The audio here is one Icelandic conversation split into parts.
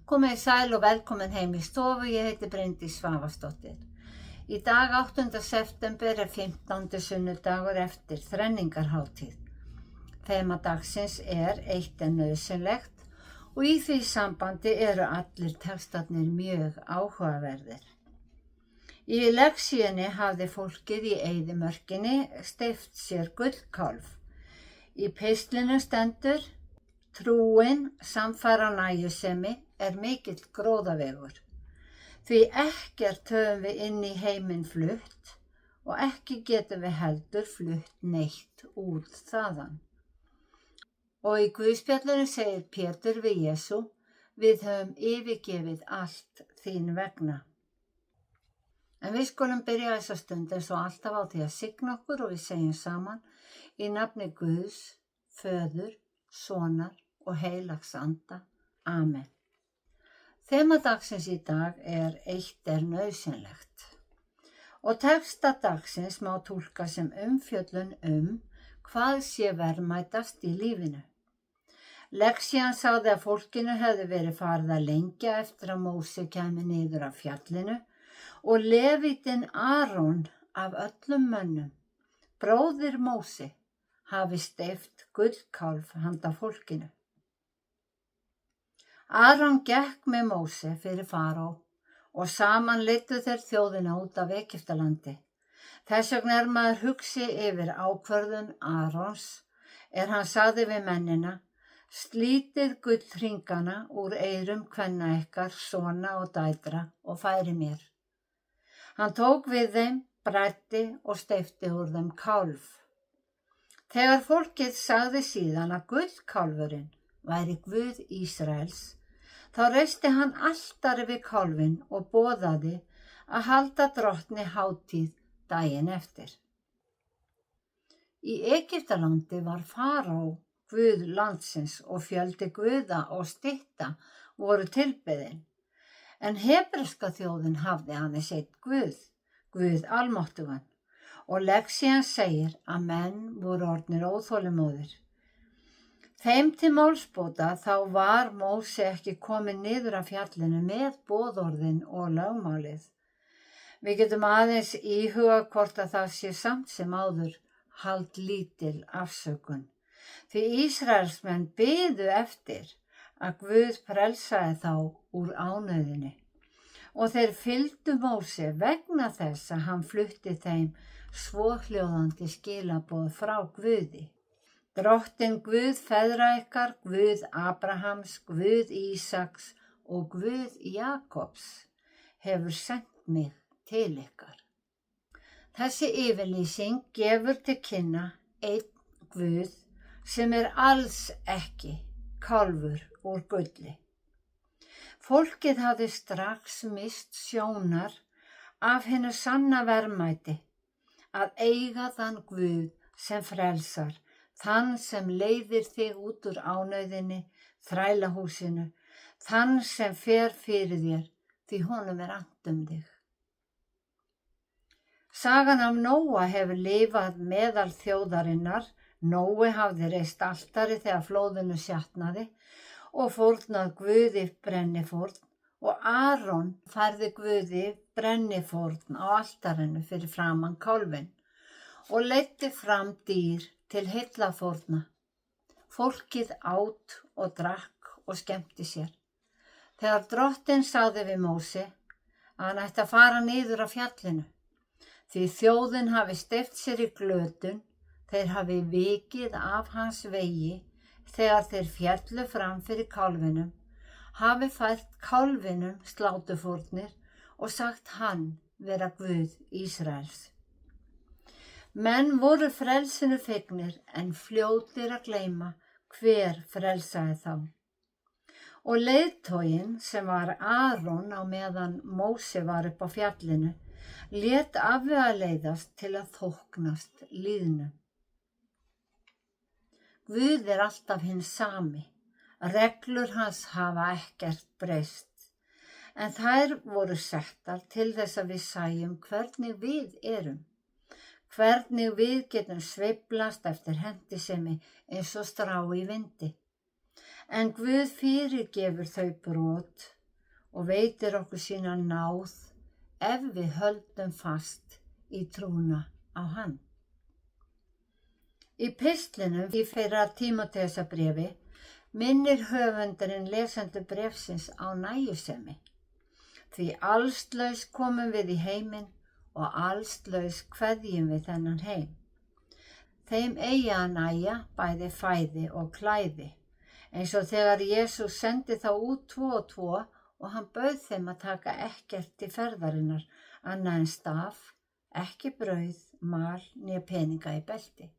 Komið sæl og velkomin heim í stofu, ég heiti Bryndís Svavarsdóttir. Í dag 8. september 15. sunnudagur eftir þrenningarhátíð. Þema dagsins eitt nauðsynlegt og í því sambandi eru allir textarnir mjög áhugaverðir. Í lexíunni hafði fólkið í eyðimörkinni steypt sér gullkálf. Í pistlinu stendur: Trúin samfara nægjusemi mikill gróðavegur. Því ekkert höfum við inn í heiminn flutt og ekki getum við heldur flutt neitt út þaðan. Og í Guðspjallinu segir Pétur við Jesú: Við höfum yfirgefið allt þín vegna. En við skulum byrja þessa stund eins og alltaf á því að signa okkur og við segjum saman í nafni Guðs, Föður, Sonar og Heilags Anda. Amen. Þema dagsins í dag eitt nauðsynlegt. Og texta dagsins má túlka sem umfjöllun hvað sé verðmætast í lífinu. Lexían sagði að fólkinu hefði verið farið að lengja eftir að Móse kæmi niður af fjallinu og Levítinn Aron af öllum mönnum, bróðir Móse, hafi steypt gullkálf handa fólkinu. Aron gekk með Móse fyrir faró og saman leiddu þeir þjóðina út af Egyptalandi. Þess vegna maður hugsi yfir ákvörðun Arons hann sagði við mennina: Slítið gullhringana úr eyrum kvenna ykkar, sona og dætra og færi mér. Hann tók við þeim, bræddi og steypti úr þeim kálf. Þegar fólkið sagði síðan að gullkálfurinn væri Guð Ísraels, þá reisti hann altari við kálfinn og boðaði að halda drottni hátíð daginn eftir. Í Egyptalandi var faró Guð landsins og fjöldi guða og stytta voru tilbeðin, en hebreska þjóðin hafði aðeins einn Guð, Guð almáttugan, og lexían segir að menn voru orðnir óþolinmóðir. Þeim til málsbóta þá var Móse ekki kominn niður af fjallinu með boðorðin og lögmálið. Við getum aðeins íhuga hvort að það sé samt sem áður haldlítil afsökun. Því Ísraelsmenn biðu eftir að Guð frelsaði þá úr ánauðinni og þeir fylgdu Móse vegna þess að hann flutti þeim svohljóðandi skilaboð frá Guði. Drottinn Guð feðra ykkar, Guð Abrahams, Guð Ísaks og Guð Jakobs hefur sendt mig til ykkar. Þessi yfirlýsing gefur til kynna einn Guð sem alls ekki kálfur úr gulli. Fólkið hafði strax misst sjónar af hinu sanna verðmæti að eiga þann Guð sem frelsar, þann sem leiðir þig út úr ánauðinni, þrælahúsinu, þann sem fer fyrir þér, því honum annt þig. Sagan af Nóa hefur lifað meðal þjóðarinnar. Nói hafði reist altari þegar flóðinu sjatnaði og fórnað Guði brennifórn og Aron færði Guði brennifórn á altarinu fyrir framan kálfinn og leiddi fram dýr til heillafórna. Fólkið át og drakk og skemmti sér. Þegar drottinn sagði við Móse að hann ætti að fara niður af fjallinu, því þjóðin hafi steypt sér í glötun, þeir hafi vikið af hans vegi þegar þeir féllu fram fyrir kálfinum, hafi fært kálfinum slátufórnir og sagt hann vera Guð Ísraels. Menn voru frelsinu fegnir en fljótir að gleyma hver frelsaði þá. Og leiðtoginn sem var Aron á meðan Móse var upp á fjallinu lét afvegaleiðast til að þóknast lýðnum. Guð alltaf hinn sami, reglur hans hafa ekkert breyst, en þær voru settar til þess að við sæjum hvernig við erum. Hvernig við getum sveiflast eftir hentisemi eins og strá í vindi. En Guð fyrirgefur þau brot og veitir okkur sína náð ef við höldum fast í trúna á hann. Í pistlinum í fyrra Tímóteusarbréfi minnir höfundurinn lesendur bréfsins á nægjusemi. Því allslaus komum við í heiminn og allslaus kveðjum við þennan heim. Þeim eigi að nægja bæði fæði og klæði, eins og þegar Jesús sendi þá út 2 og 2 og hann bauð þeim að taka ekkert til ferðarinnar annað en staf, ekki brauð, mal né peninga í belti.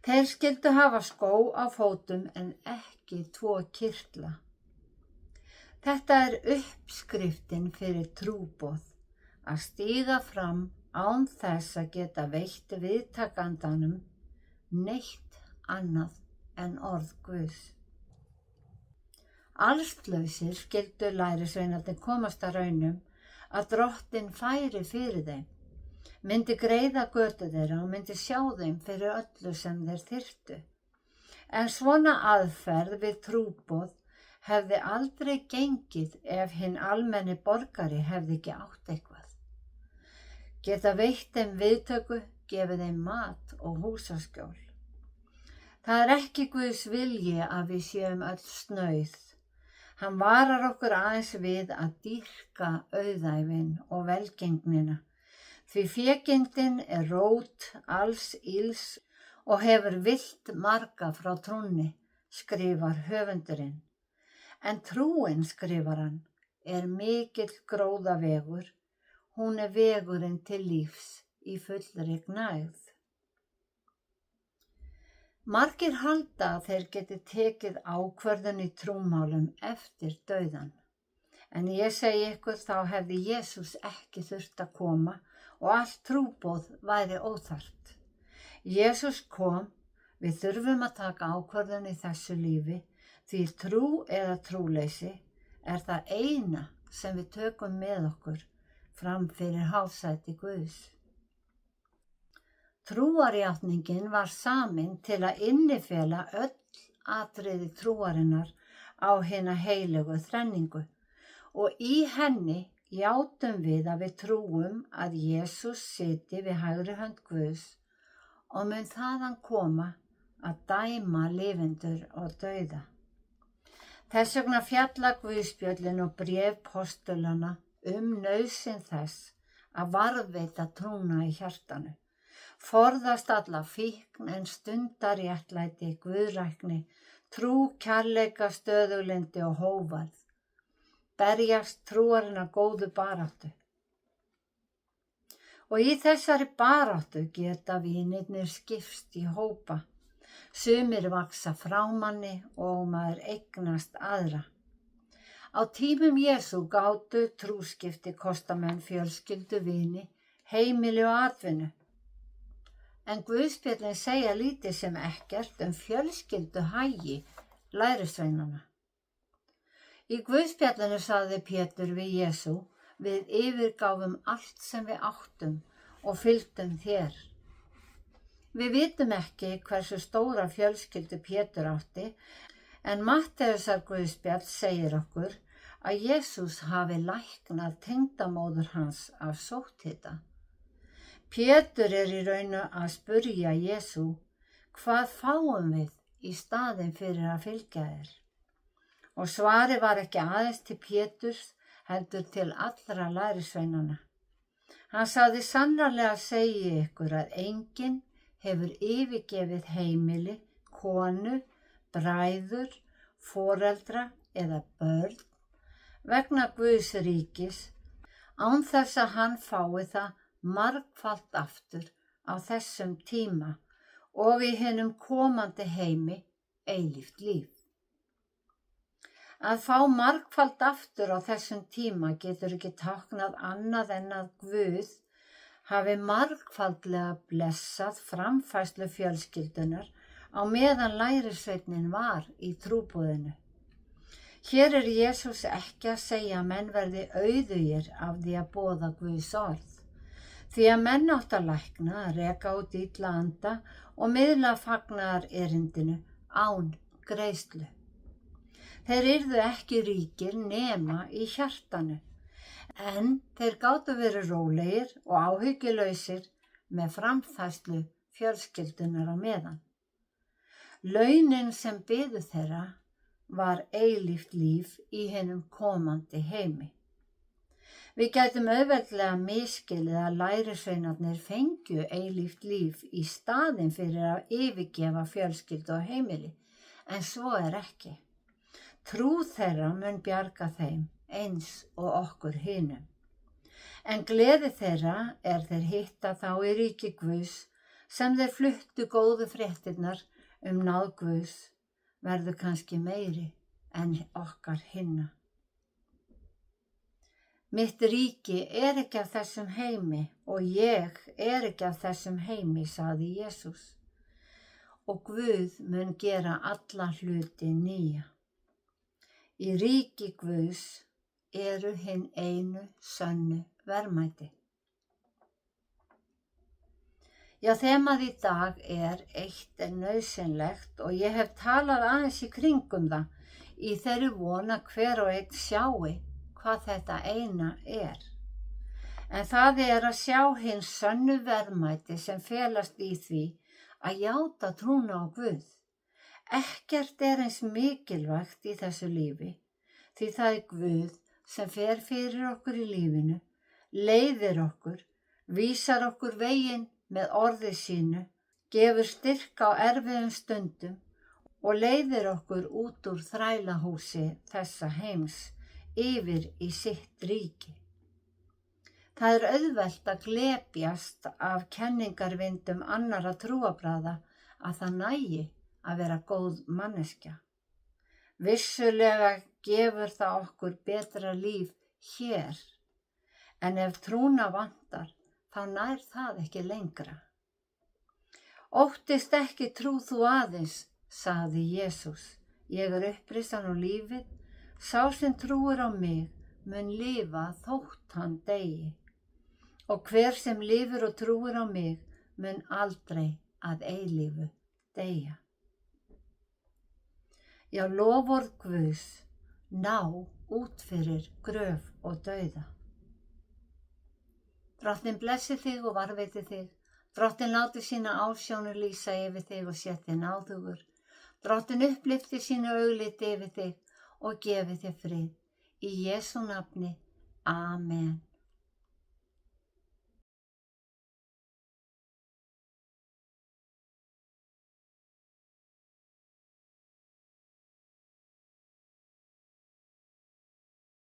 Þeir skyldu hafa skó á fótum en ekki 2 kyrtla. Þetta er uppskriftin fyrir trúboð, að stíga fram án þess að geta veitt viðtakandanum neitt annað en orð Guðs. Allslausir skyldu lærisveinarnir komast að raunum að Drottinn færi fyrir þeim, myndi greiða götu þeirra og myndi sjá þeim fyrir öllu sem þeir þyrftu. En svona aðferð við trúboð hefði aldrei gengið ef hinn almenni borgari hefði ekki átt eitthvað. Geta veitt þeim viðtöku, gefið þeim mat og húsaskjól. Það er ekki Guðs vilji að við séum öll snauð. Hann varar okkur aðeins við að dýrka auðæfin og velgengnina, því fégindin er rót alls ills og hefur villt marga frá trúnni, skrifar höfundurinn. En trúin, skrifar hann, er mikill gróðavegur, hún er vegurinn til lífs í fullri gnægð. Margir halda að þeir geti tekið ákvörðun í trúmálum eftir dauðan. En ég segi ykkur, þá hefði Jesús ekki þurft að koma og allt trúboð væri óþarft. Jesús kom, við þurfum að taka ákvörðun í þessu lífi, því trú eða trúleysi er það eina sem við tökum með okkur fram fyrir hásæti Guðs. Trúarjátningin var samin til að innifela öll atriði trúarinnar á hina heilögu þrenningu og í henni játum við að við trúum að Jesús siti við hægri hönd Guðs og mun þaðan koma að dæma lifendur og dauða. Þess vegna fjalla Guðspjöllin og bréf postulana nauðsyn þess að varðveita trúna í hjartanu, forðast alla fíkn en stundar réttlæti, guðrækni, trú, kærleika, stöðuglyndi og hógværð, berjast trúarinnar góðu baráttu. Og í þessari baráttu geta vinirnir skipst í hópa, sumir vaxa frá manni og maður eignast aðra. Á tímum Jesú gátu trúskipti kostamenn fjölskyldu, vini, heimili og atvinnu. En Guðspjöllin segja lítið sem ekkert fjölskyldu hagi lærisveinanna. Í Guðspjallinu sagði Pétur við Jesú, við yfirgáfum allt sem við áttum og fylgdum þér. Við vitum ekki hversu stóra fjölskyldu Pétur átti, en Matteusar Guðspjall segir okkur að Jesús hafi læknað tengdamóður hans af sótthita. Pétur er í raun að spurja Jesú, hvað fáum við í staðinn fyrir að fylgja þér? Og svarið var ekki aðeins til Péturs, heldur til allra lærisveinanna. Hann sagði, sannarlega segi ykkur að enginn hefur yfirgefið heimili, konu, bræður, foreldra eða börn vegna Guðs ríkis án þess að hann fái það margfalt aftur á þessum tíma og í hinum komandi heimi eilíft líf. Að fá margfalt aftur á þessum tíma getur ekki táknað annað en að Guð hafi margfaldlega blessað framfærslu fjölskyldunar á meðan lærisveinn var í trúboðinu. Hér er Jesús ekki að segja að menn verði auðugir af því að boða Guðs orð, því að menn átt að lækna, reka út illa anda og miðla fagnaðarerindinu án greiðslu. Þeir yrðu ekki ríkir nema í hjartanu, en þeir gátu verið rólegir og áhyggjulausir með framfærslu fjölskyldunar á meðan. Launin sem biðu þeirra var eilíft líf í hinum komandi heimi. Við gætum auðveldlega misskilið að lærisveinarnir fengju eilíft líf í staðinn fyrir að yfirgefa fjölskyldu og heimili, en svo er ekki. Trú þeirra mun bjarga þeim eins og okkur hinum. En gleði þeirra er þeir hitta þá í ríki Guðs sem þeir fluttu góðu fréttirnar náð Guðs verður kannski meiri en okkar hinna. Mitt ríki er ekki af þessum heimi og ég er ekki af þessum heimi, sagði Jesús. Og Guð mun gera alla hluti nýja. Í ríki Guðs eru hin einu sönnu verðmæti. Já, þemað í dag er eitt nauðsynlegt og ég hef talað aðeins í kringum það í þeirri von að hver og einn sjái hvað þetta eina er. En það er að sjá hinn sönnu verðmæti sem felast í því að játa trúna á Guð. Ekkert er eins mikilvægt í þessu lífi, því það er Guð sem fer fyrir okkur í lífinu, leiðir okkur, vísar okkur veginn með orði sínu, gefur styrk á erfiðum stundum og leiðir okkur út úr þrælahúsi þessa heims yfir í sitt ríki. Það er auðvelt að glepjast af kenningarvindum annarra trúarbragða að það nægi að vera góð manneskja. Vissulega gefur það okkur betra líf hér, en ef trúna vantar, þá nær það ekki lengra. Óttist ekki trú þú aðeins, sagði Jesús. Ég er upprisan og lífið, sá sem trúir á mig mun lifa þótt hann deyi. Og hver sem lifir og trúir á mig mun aldrei að eilífu deyja. Já, loforð Guðs ná út fyrir gröf og dauða. Drottinn blessi þig og varðveiti þig. Drottinn láti sína ásjónir lýsa yfir þig og sé þig náðugur. Drottinn upplyfti sínu augliti yfir þig og gefi þér frið. Í Jesú nafni. Amen.